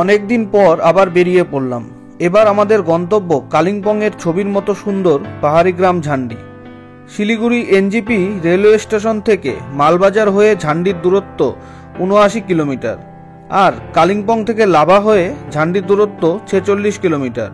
অনেক দিন পর আবার বেরিয়ে পড়লাম। এবার আমাদের গন্তব্য কালিম্পংয়ের ছবির মতো সুন্দর পাহাড়ি গ্রাম ঝান্ডি। শিলিগুড়ি এনজিপি রেলওয়ে স্টেশন থেকে মালবাজার হয়ে ঝান্ডির দূরত্ব ৭৯ কিলোমিটার, আর কালিম্পং থেকে লাভা হয়ে ঝান্ডির দূরত্ব ৪৬ kilometre.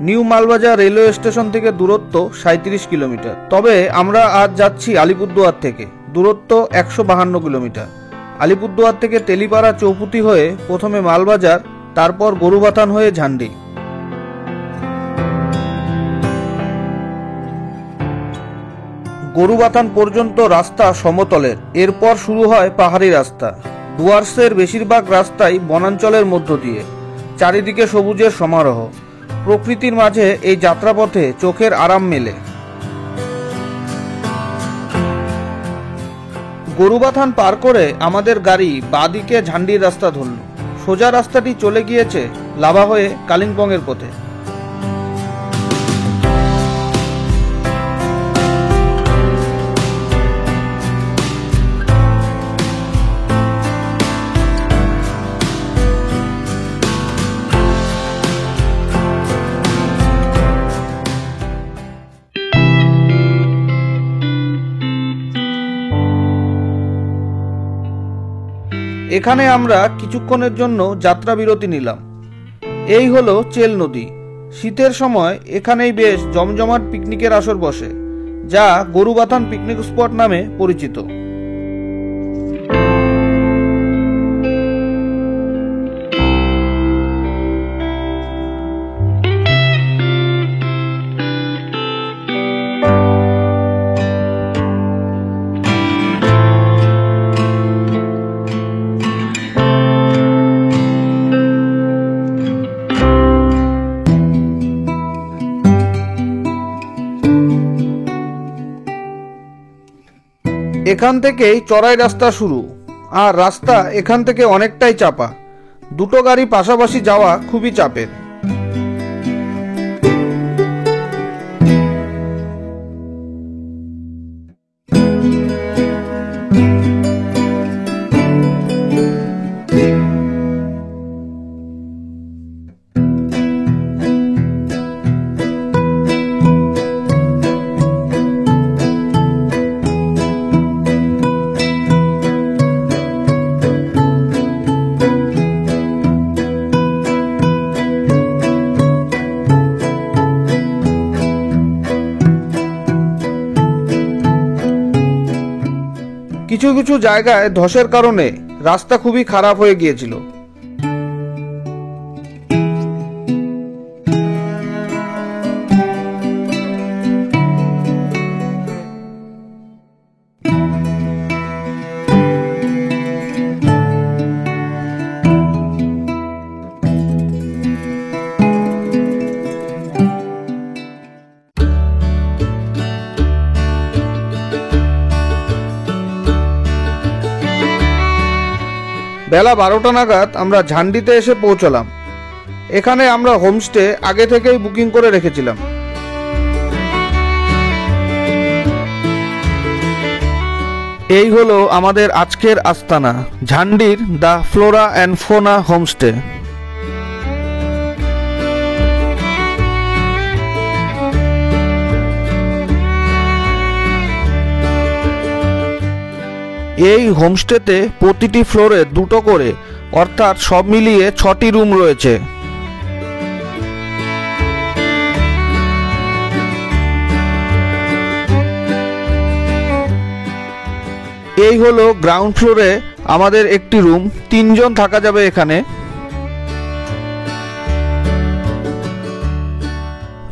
New Malbazar railway station থেকে দূরত্ব ৩৭ কিলোমিটার। তবে আমরা আজ যাচ্ছি আলিপুরদুয়ার থেকে, দূরত্ব ১৫২ কিলোমিটার। আলিপুরদুয়ার থেকে তেলিপাড়া চৌপুতি হয়ে প্রথমে মালবাজার, তারপর গরুবাথান হয়ে ঝান্ডি। গরুবাথান পর্যন্ত রাস্তা সমতলের, এরপর শুরু হয় পাহাড়ি রাস্তা। ডুয়ার্সের বেশিরভাগ রাস্তাই বনাঞ্চলের মধ্য দিয়ে, চারিদিকে সবুজের সমারোহ। প্রকৃতির মাঝে এই যাত্রাপথে চোখের আরাম মেলে। গরুবাথান পার করে আমাদের গাড়ি বাঁদিকে ঝান্ডির রাস্তা ধরল। সোজা রাস্তাটি চলে গিয়েছে লাভা হয়ে কালিম্পংয়ের পথে। এখানে আমরা কিছুক্ষণের জন্য যাত্রা বিরতি নিলাম। এই হলো চেল নদী। শীতের সময় এখানেই বেশ জমজমাট পিকনিকের আসর বসে, যা গরুবাথান পিকনিক স্পট নামে পরিচিত। এখান থেকেই চড়াই রাস্তা শুরু, আর রাস্তা এখান থেকে অনেকটাই চাপা। দুটো গাড়ি পাশাপাশি যাওয়া খুবই চাপের। কিছু কিছু জায়গায় ধসের কারণে রাস্তা খুবই খারাপ হয়ে গিয়েছিল। বেলা ১২টা নাগাদ আমরা ঝান্ডিতে এসে পৌঁছলাম। এখানে আমরা হোমস্টে আগে থেকেই বুকিং করে রেখেছিলাম। এই হলো আমাদের আজকের আস্তানা, ঝান্ডির দ্য ফ্লোরা অ্যান্ড ফোনা হোমস্টে। এই হোমস্টেতে প্রতিটি ফ্লোরে দুটো করে, অর্থাৎ সব মিলিয়ে ৬টি রুম রয়েছে। এই হলো গ্রাউন্ড ফ্লোরে আমাদের একটি রুম, ৩ জন থাকা যাবে এখানে।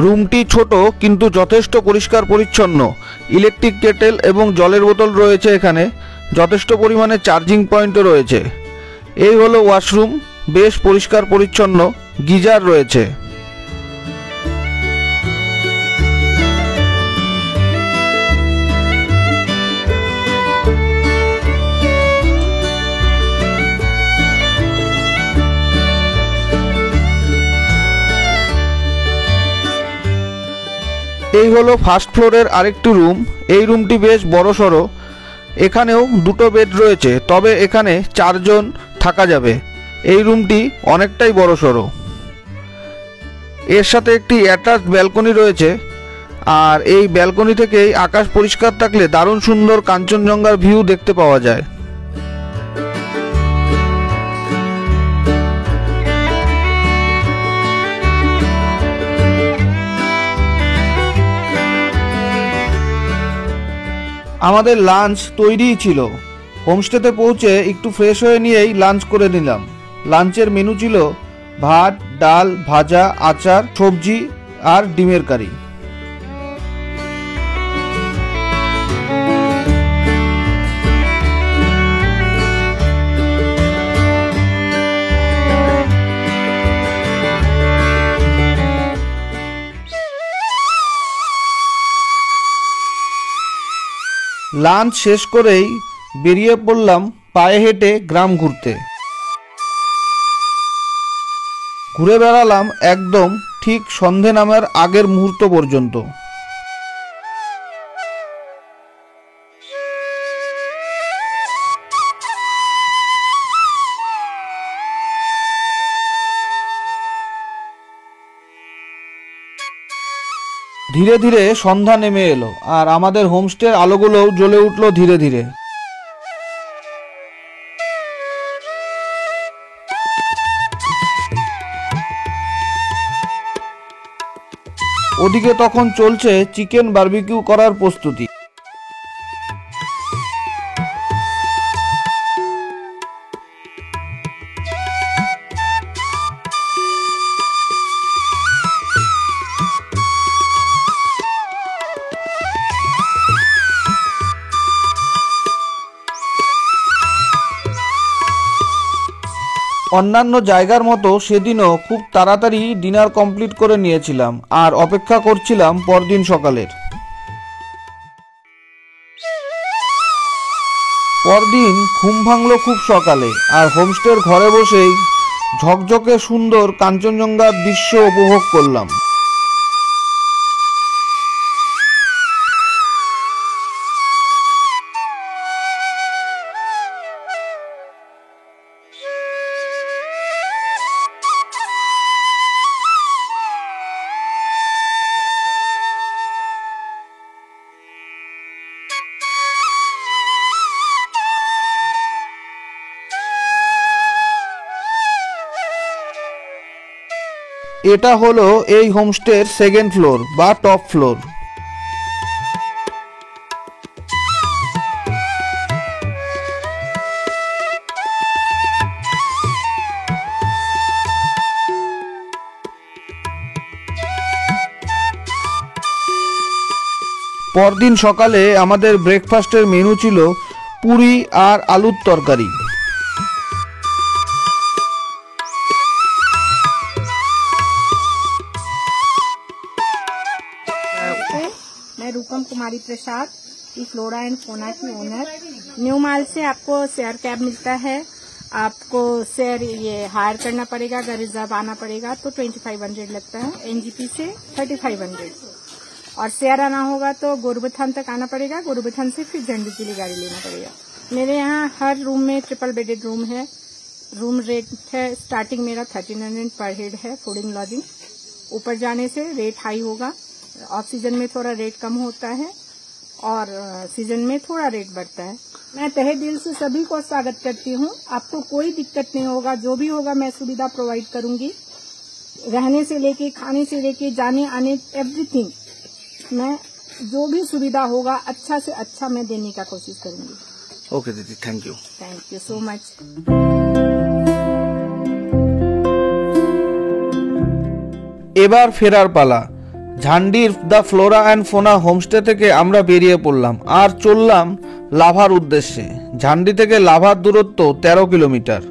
রুমটি ছোট কিন্তু যথেষ্ট পরিষ্কার পরিচ্ছন্ন। ইলেকট্রিক কেটেল এবং জলের বোতল রয়েছে এখানে, যথেষ্ট পরিমাণে চার্জিং পয়েন্টও রয়েছে। এই হলো ওয়াশরুম, বেশ পরিষ্কার পরিচ্ছন্ন, গিজার রয়েছে। এই হলো ফার্স্ট ফ্লোরের আরেকটি রুম। এই রুমটি বেশ বড়সড়। এখানেও দুটো বেড রয়েছে, তবে এখানে 4 জন থাকা যাবে। এই রুমটি অনেকটাই বড়সড়। এর সাথে একটি অ্যাটাচড ব্যালকনি রয়েছে, আর এই ব্যালকনি থেকেই আকাশ পরিষ্কার থাকলে দারুণ সুন্দর কাঞ্চনজঙ্ঘার ভিউ দেখতে পাওয়া যায়। আমাদের লাঞ্চ তৈরিই ছিল। হোমস্টেতে পৌঁছে একটু ফ্রেশ হয়ে নিয়েই লাঞ্চ করে নিলাম। লাঞ্চের মেনু ছিল ভাত, ডাল, ভাজা, আচার, সবজি আর ডিমের কারি। লাঞ্চ শেষ করেই বেরিয়ে পড়লাম পায়ে হেঁটে গ্রাম ঘুরতে। ঘুরে বেড়ালাম একদম ঠিক সন্ধে নামার আগের মুহূর্ত পর্যন্ত। ধীরে ধীরে সন্ধ্যা নেমে এলো, আর আমাদের হোমস্টের আলোগুলোও জ্বলে উঠল ধীরে ধীরে। ওদিকে তখন চলছে চিকেন বারবিকিউ করার প্রস্তুতি। অন্যান্য জায়গার মতো সেদিনও খুব তাড়াতাড়ি ডিনার কমপ্লিট করে নিয়েছিলাম, আর অপেক্ষা করছিলাম পরদিন সকালের। পরদিন ঘুম ভাঙল খুব সকালে, আর হোমস্টের ঘরে বসেই ঝকঝকে সুন্দর কাঞ্চনজঙ্ঘার দৃশ্য উপভোগ করলাম। এটা হলো এই হোমস্টের সেকেন্ড ফ্লোর বা টপ ফ্লোর। পরদিন সকালে আমাদের ব্রেকফাস্টের মেনু ছিল পুরি আর আলুর তরকারি। मैं रूपम कुमारी प्रसाद, फ्लोरा एंड फोना की ओनर। न्यू माल से आपको शेयर कैब मिलता है। आपको शेयर ये हायर करना पड़ेगा, अगर रिजर्व आना पड़ेगा तो 2500 लगता है। एनजीपी से 3500, और शेयर आना होगा तो गोरुबथान तक आना पड़ेगा। गोरुबथान से फिर झंडी के लिए गाड़ी लेना पड़ेगा। मेरे यहाँ हर रूम में ट्रिपल बेडेड रूम है। रूम रेट है स्टार्टिंग मेरा 1300 पर हेड है, फूडिंग लॉजिंग। ऊपर जाने से रेट हाई होगा। ऑफ सीजन में थोड़ा रेट कम होता है और सीजन में थोड़ा रेट बढ़ता है। मैं तहे दिल से सभी को स्वागत करती हूँ। आपको कोई दिक्कत नहीं होगा, जो भी होगा मैं सुविधा प्रोवाइड करूंगी। रहने से लेके, खाने से लेके, जाने आने एवरीथिंग, मैं जो भी सुविधा होगा अच्छा से अच्छा मैं देने का कोशिश करूंगी। ओके दीदी, थैंक यू सो मच। এবার ফেরার পালা। ঝান্ডির দ্য ফ্লোরা অ্যান্ড ফোনা হোমস্টে থেকে আমরা বেরিয়ে পড়লাম আর চললাম লাভার উদ্দেশ্যে। ঝান্ডি থেকে লাভার দূরত্ব 13 কিলোমিটার।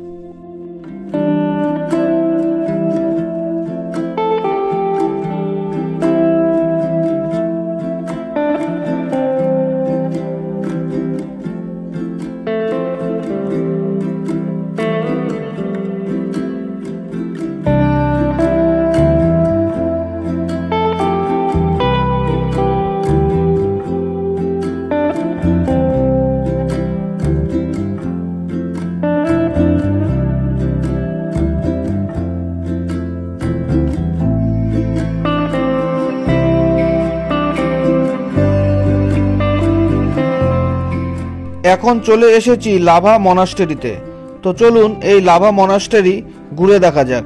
এখন চলে এসেছি লাভা মনাস্টেরিতে। তো চলুন এই লাভা মনাস্টেরি ঘুরে দেখা যাক।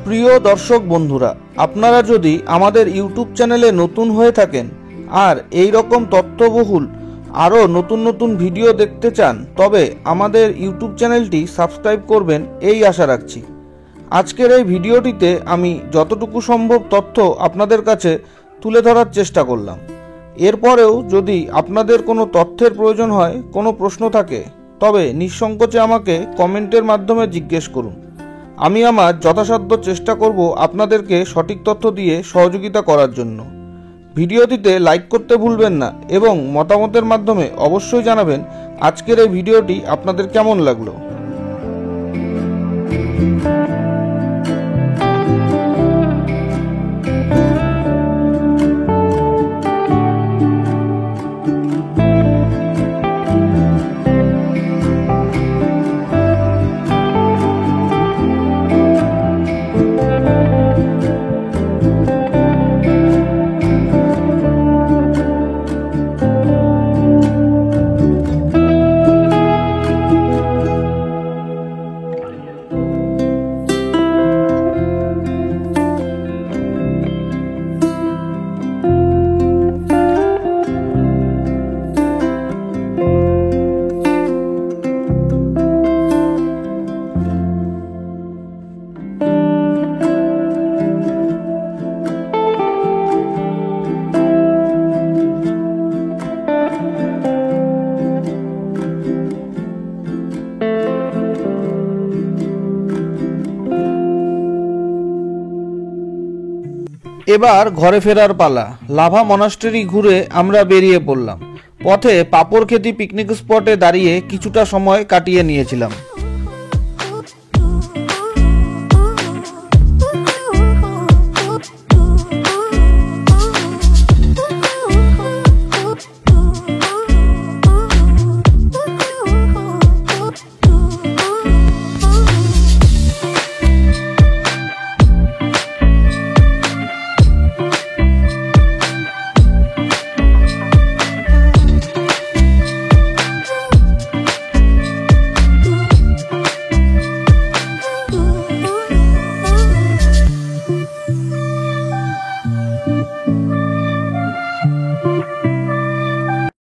প্রিয় দর্শক বন্ধুরা, আপনারা যদি আমাদের ইউটিউব চ্যানেলে নতুন হয়ে থাকেন আর এই রকম তথ্যবহুল আরও নতুন নতুন ভিডিও দেখতে চান, তবে আমাদের ইউটিউব চ্যানেলটি সাবস্ক্রাইব করবেন এই আশা রাখছি। আজকের এই ভিডিওটিতে আমি যতটুকু সম্ভব তথ্য আপনাদের কাছে তুলে ধরার চেষ্টা করলাম। এরপরেও যদি আপনাদের কোনো তথ্যের প্রয়োজন হয়, কোনো প্রশ্ন থাকে, তবে নিঃসংকোচে আমাকে কমেন্টের মাধ্যমে জিজ্ঞেস করুন। আমি আমার যথাসাধ্য চেষ্টা করব আপনাদেরকে সঠিক তথ্য দিয়ে সহযোগিতা করার জন্য। ভিডিওটিতে লাইক করতে ভুলবেন না এবং মতামতের মাধ্যমে অবশ্যই জানাবেন আজকের এই ভিডিওটি আপনাদের কেমন লাগলো। এবার ঘরে ফেরার পালা। লাভা মনাস্টেরি ঘুরে আমরা বেরিয়ে পড়লাম। পথে পাপড়খেতি পিকনিক স্পটে দাঁড়িয়ে কিছুটা সময় কাটিয়ে নিয়েছিলাম।